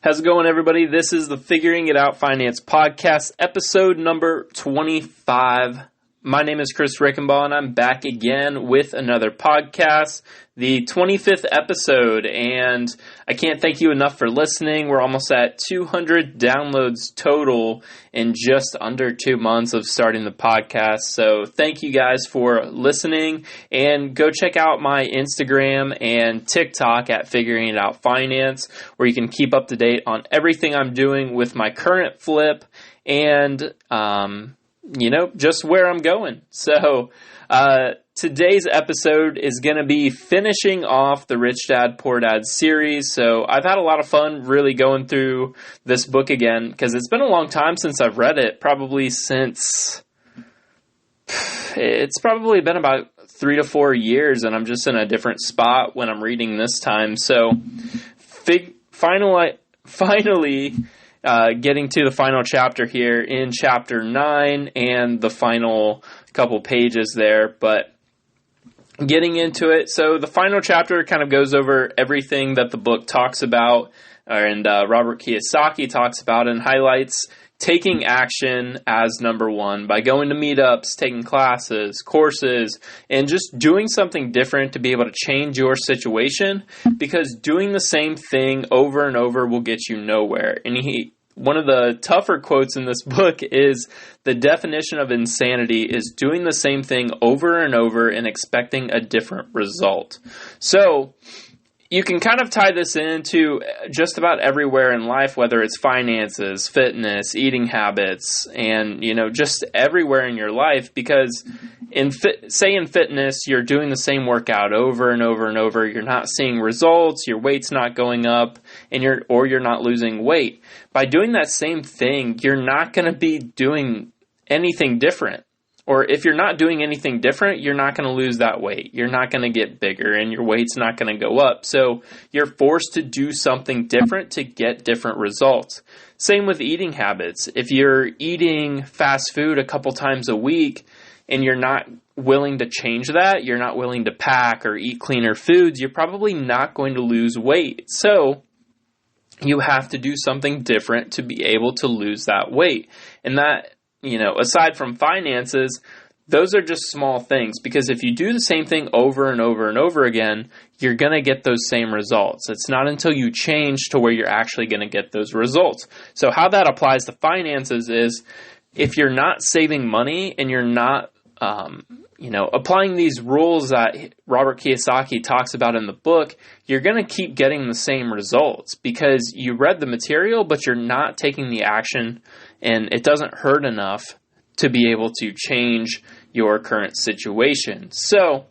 How's it going, everybody? This is the Figuring It Out Finance Podcast, episode number 25. My name is Chris Rickenbaugh, and I'm back again with another podcast, the 25th episode, and I can't thank you enough for listening. We're almost at 200 downloads total in just under 2 months of starting the podcast, so thank you guys for listening, and go check out my Instagram and TikTok at Figuring It Out Finance, where you can keep up to date on everything I'm doing with my current flip, and just where I'm going. So, today's episode is going to be finishing off the Rich Dad, Poor Dad series. So, I've had a lot of fun really going through this book again, because it's been a long time since I've read it, it's probably been about 3 to 4 years, and I'm just in a different spot when I'm reading this time. So, finally, getting to the final chapter here in chapter 9 and the final couple pages there, but getting into it. So the final chapter kind of goes over everything that the book talks about, and Robert Kiyosaki talks about, and highlights taking action as number one by going to meetups, taking classes, courses, and just doing something different to be able to change your situation, because doing the same thing over and over will get you nowhere. And one of the tougher quotes in this book is, the definition of insanity is doing the same thing over and over and expecting a different result. So you can kind of tie this into just about everywhere in life, whether it's finances, fitness, eating habits, and, just everywhere in your life, because in fitness, you're doing the same workout over and over and over. You're not seeing results. Your weight's not going up, and you're not losing weight. By doing that same thing, you're not going to be doing anything different. Or if you're not doing anything different, you're not going to lose that weight. You're not going to get bigger, and your weight's not going to go up. So you're forced to do something different to get different results. Same with eating habits. If you're eating fast food a couple times a week and you're not willing to change that, you're not willing to pack or eat cleaner foods, you're probably not going to lose weight. So you have to do something different to be able to lose that weight. And that, aside from finances, those are just small things, because if you do the same thing over and over and over again, you're going to get those same results. It's not until you change to where you're actually going to get those results. So how that applies to finances is, if you're not saving money and you're not, applying these rules that Robert Kiyosaki talks about in the book, you're going to keep getting the same results, because you read the material, but you're not taking the action, and it doesn't hurt enough to be able to change your current situation. So,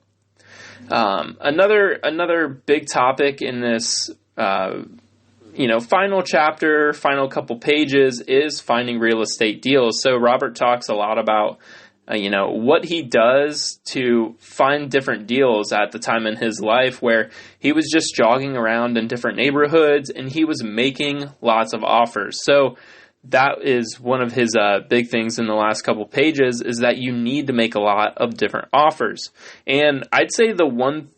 another big topic in this, final chapter, final couple pages, is finding real estate deals. So Robert talks a lot about what he does to find different deals at the time in his life where he was just jogging around in different neighborhoods and he was making lots of offers. So that is one of his big things in the last couple pages, is that you need to make a lot of different offers. And I'd say the one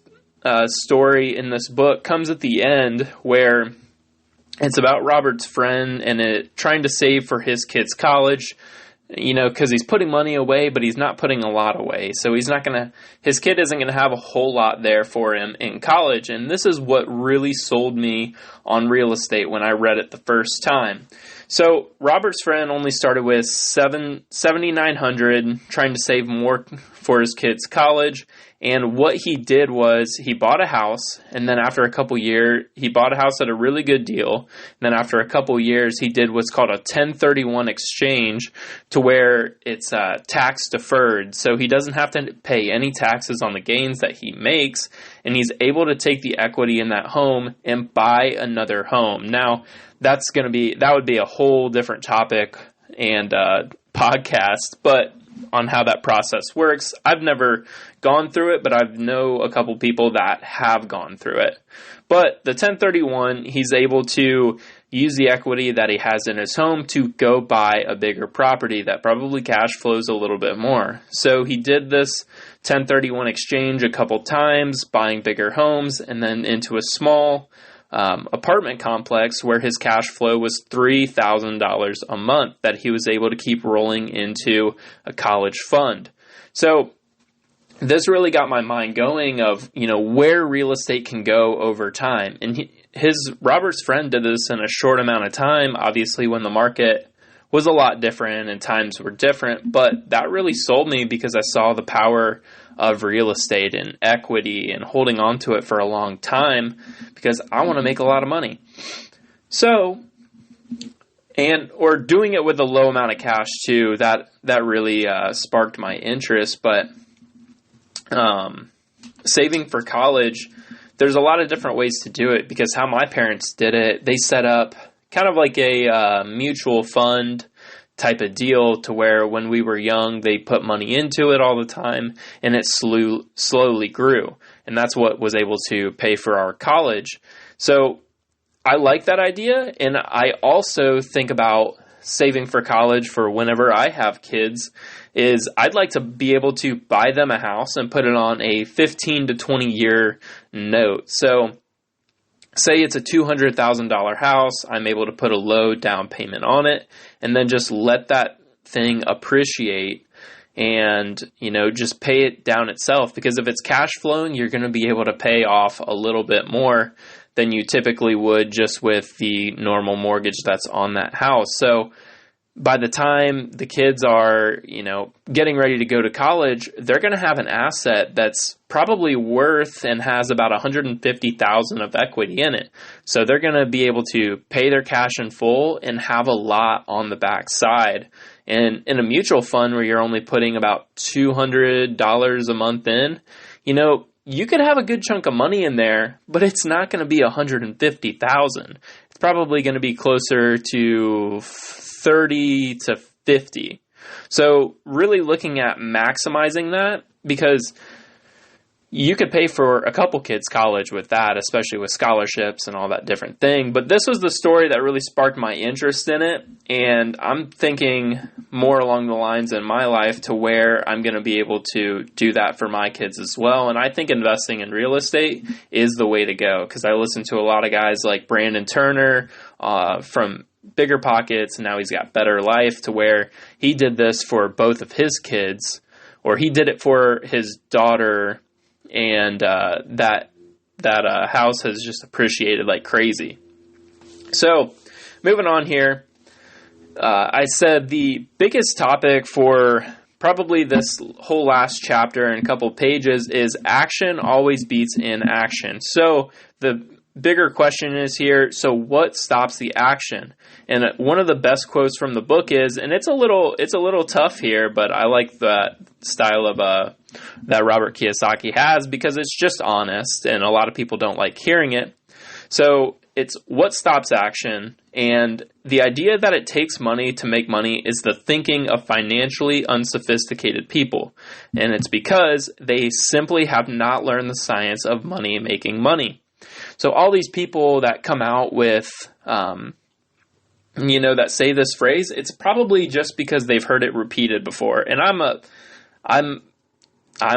story in this book comes at the end, where it's about Robert's friend and trying to save for his kid's college. Because he's putting money away, but he's not putting a lot away. So his kid isn't going to have a whole lot there for him in college. And this is what really sold me on real estate when I read it the first time. So Robert's friend only started with $7,900, trying to save more for his kid's college. And what he did was he bought a house, and then after a couple years, he bought a house at a really good deal. And then after a couple years, he did what's called a 1031 exchange, to where it's tax deferred. So he doesn't have to pay any taxes on the gains that he makes, and he's able to take the equity in that home and buy another home. Now, that would be a whole different topic and podcast, but on how that process works. I've never gone through it, but I know a couple people that have gone through it. But the 1031, he's able to use the equity that he has in his home to go buy a bigger property that probably cash flows a little bit more. So he did this 1031 exchange a couple times, buying bigger homes, and then into a small apartment complex where his cash flow was $3,000 a month that he was able to keep rolling into a college fund. So this really got my mind going of, where real estate can go over time. And Robert's friend did this in a short amount of time, obviously when the market was a lot different and times were different, but that really sold me because I saw the power of real estate and equity and holding on to it for a long time because I want to make a lot of money. So, or doing it with a low amount of cash too, that really sparked my interest. But saving for college, there's a lot of different ways to do it because how my parents did it, they set up kind of like a mutual fund type of deal to where when we were young, they put money into it all the time and it slowly grew. And that's what was able to pay for our college. So I like that idea. And I also think about saving for college for whenever I have kids is I'd like to be able to buy them a house and put it on a 15 to 20 year note. So say it's a $200,000 house, I'm able to put a low down payment on it and then just let that thing appreciate and, just pay it down itself. Because if it's cash flowing, you're going to be able to pay off a little bit more than you typically would just with the normal mortgage that's on that house. So by the time the kids are, getting ready to go to college, they're going to have an asset that's probably worth and has about $150,000 of equity in it. So they're going to be able to pay their cash in full and have a lot on the back side. And in a mutual fund where you're only putting about $200 a month in, you could have a good chunk of money in there, but it's not going to be $150,000. It's probably going to be closer to 30 to 50. So really looking at maximizing that, because you could pay for a couple kids' college with that, especially with scholarships and all that different thing. But this was the story that really sparked my interest in it. And I'm thinking more along the lines in my life to where I'm going to be able to do that for my kids as well. And I think investing in real estate is the way to go, because I listen to a lot of guys like Brandon Turner from Bigger Pockets, and now he's got Better Life, to where he did this for both of his kids, or he did it for his daughter, and that house has just appreciated like crazy. So moving on here, I said the biggest topic for probably this whole last chapter and a couple pages is action always beats inaction. So the bigger question is here, so what stops the action? And one of the best quotes from the book is, and it's a little tough here, but I like that style of that Robert Kiyosaki has, because it's just honest and a lot of people don't like hearing it. So it's what stops action, and the idea that it takes money to make money is the thinking of financially unsophisticated people. And it's because they simply have not learned the science of money making money. So all these people that come out with, that say this phrase, it's probably just because they've heard it repeated before. And I'm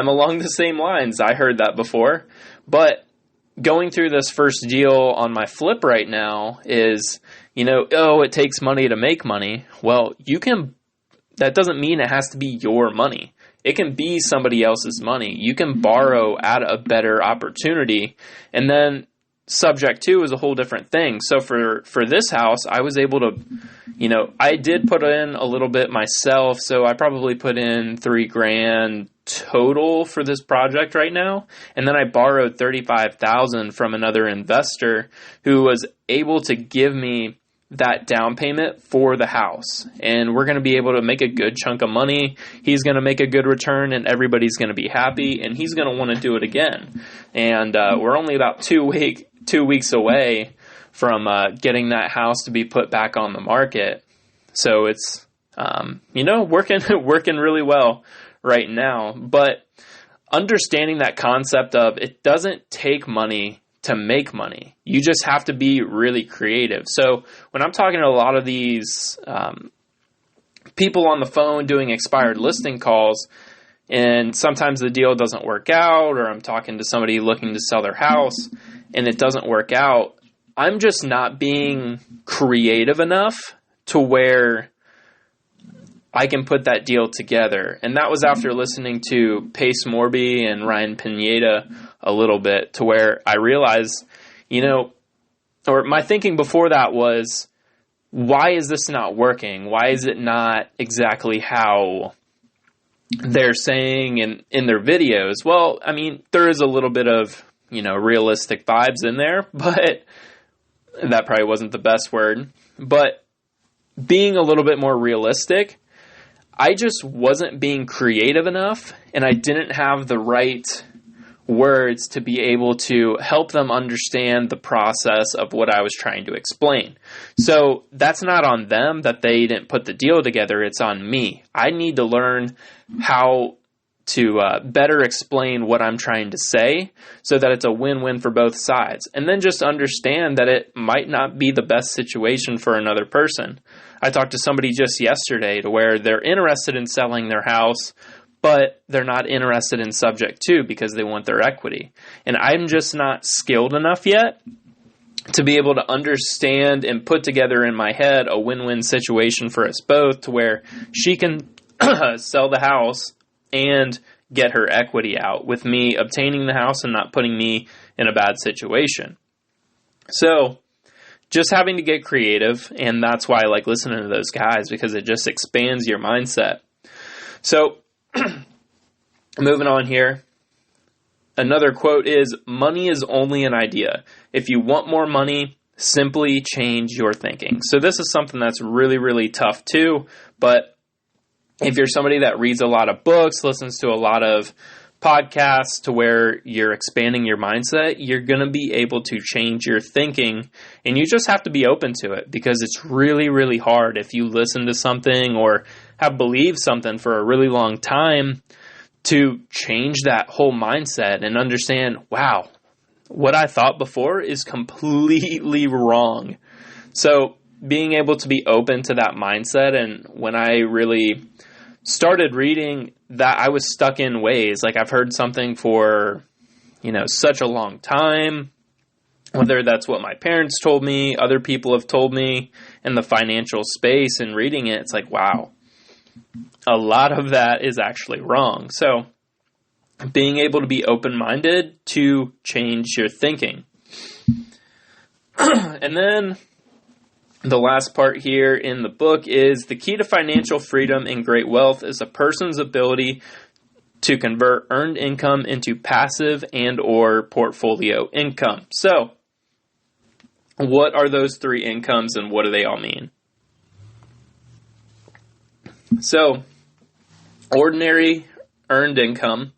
along the same lines. I heard that before. But going through this first deal on my flip right now is, it takes money to make money. Well, that doesn't mean it has to be your money. It can be somebody else's money. You can borrow at a better opportunity, and then subject to is a whole different thing. So for this house, I was able to, I did put in a little bit myself. So I probably put in $3,000 total for this project right now. And then I borrowed $35,000 from another investor who was able to give me that down payment for the house. And we're going to be able to make a good chunk of money. He's going to make a good return and everybody's going to be happy, and he's going to want to do it again. And we're only about 2 weeks away from getting that house to be put back on the market. So it's, working really well right now. But understanding that concept of it doesn't take money to make money. You just have to be really creative. So when I'm talking to a lot of these people on the phone doing expired listing calls, and sometimes the deal doesn't work out, or I'm talking to somebody looking to sell their house and it doesn't work out, I'm just not being creative enough to where I can put that deal together. And that was after listening to Pace Morby and Ryan Pineda a little bit, to where I realized, or my thinking before that was, why is this not working? Why is it not exactly how they're saying in their videos? Well, I mean, there is a little bit of, realistic vibes in there, but that probably wasn't the best word. But being a little bit more realistic, I just wasn't being creative enough, and I didn't have the right words to be able to help them understand the process of what I was trying to explain. So that's not on them that they didn't put the deal together. It's on me. I need to learn how to better explain what I'm trying to say so that it's a win-win for both sides. And then just understand that it might not be the best situation for another person. I talked to somebody just yesterday to where they're interested in selling their house, but they're not interested in subject to because they want their equity. And I'm just not skilled enough yet to be able to understand and put together in my head a win-win situation for us both, to where she can sell the house and get her equity out with me obtaining the house and not putting me in a bad situation. So just having to get creative, and that's why I like listening to those guys, because it just expands your mindset. So moving on here, another quote is, money is only an idea. If you want more money, simply change your thinking. So this is something that's really, really tough too, but if you're somebody that reads a lot of books, listens to a lot of podcasts to where you're expanding your mindset, you're going to be able to change your thinking, and you just have to be open to it, because it's really, really hard if you listen to something or have believed something for a really long time to change that whole mindset and understand, wow, what I thought before is completely wrong. So being able to be open to that mindset, and when I really started reading that, I was stuck in ways. Like, I've heard something for, such a long time, whether that's what my parents told me, other people have told me in the financial space, and reading it, it's like, wow, a lot of that is actually wrong. So being able to be open-minded to change your thinking. And then the last part here in the book is, the key to financial freedom and great wealth is a person's ability to convert earned income into passive and or portfolio income. So what are those three incomes, and what do they all mean? So ordinary earned income,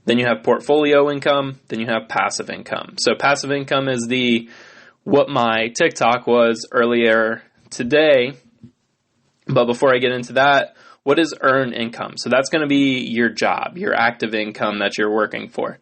then you have portfolio income, then you have passive income. So passive income is what my TikTok was earlier today. But before I get into that, what is earned income? So that's going to be your job, your active income that you're working for.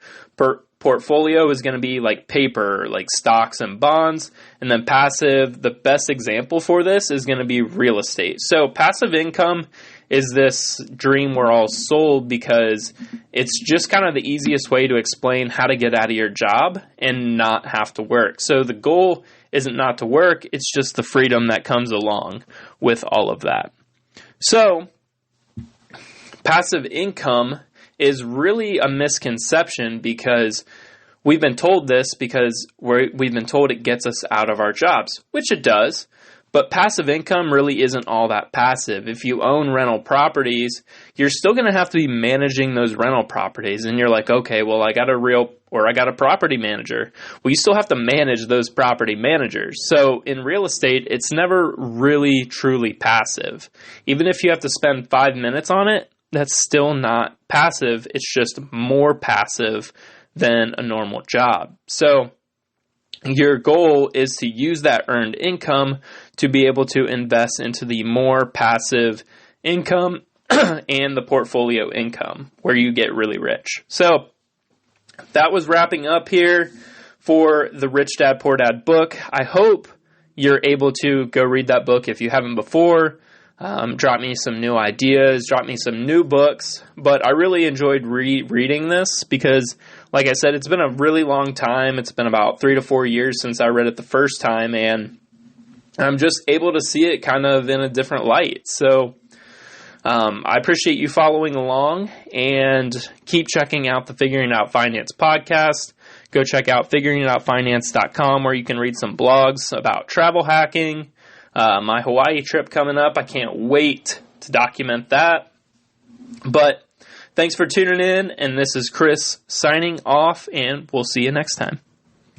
Portfolio is going to be like paper, like stocks and bonds. And then passive, the best example for this is going to be real estate. So passive income is this dream we're all sold, because it's just kind of the easiest way to explain how to get out of your job and not have to work. So the goal isn't not to work, it's just the freedom that comes along with all of that. So passive income is really a misconception, because we've been told this because we've been told it gets us out of our jobs, which it does. But passive income really isn't all that passive. If you own rental properties, you're still going to have to be managing those rental properties. And you're like, okay, well, I got a property manager. Well, you still have to manage those property managers. So in real estate, it's never really truly passive. Even if you have to spend 5 minutes on it, that's still not passive. It's just more passive than a normal job. So your goal is to use that earned income to be able to invest into the more passive income and the portfolio income, where you get really rich. So that was wrapping up here for the Rich Dad Poor Dad book. I hope you're able to go read that book if you haven't before. Drop me some new ideas, drop me some new books. But I really enjoyed reading this, because like I said, it's been a really long time. It's been about 3 to 4 years since I read it the first time, and I'm just able to see it kind of in a different light. So I appreciate you following along, and keep checking out the Figuring Out Finance podcast. Go check out figuringoutfinance.com, where you can read some blogs about travel hacking, my Hawaii trip coming up. I can't wait to document that. But thanks for tuning in, and this is Chris signing off, and we'll see you next time.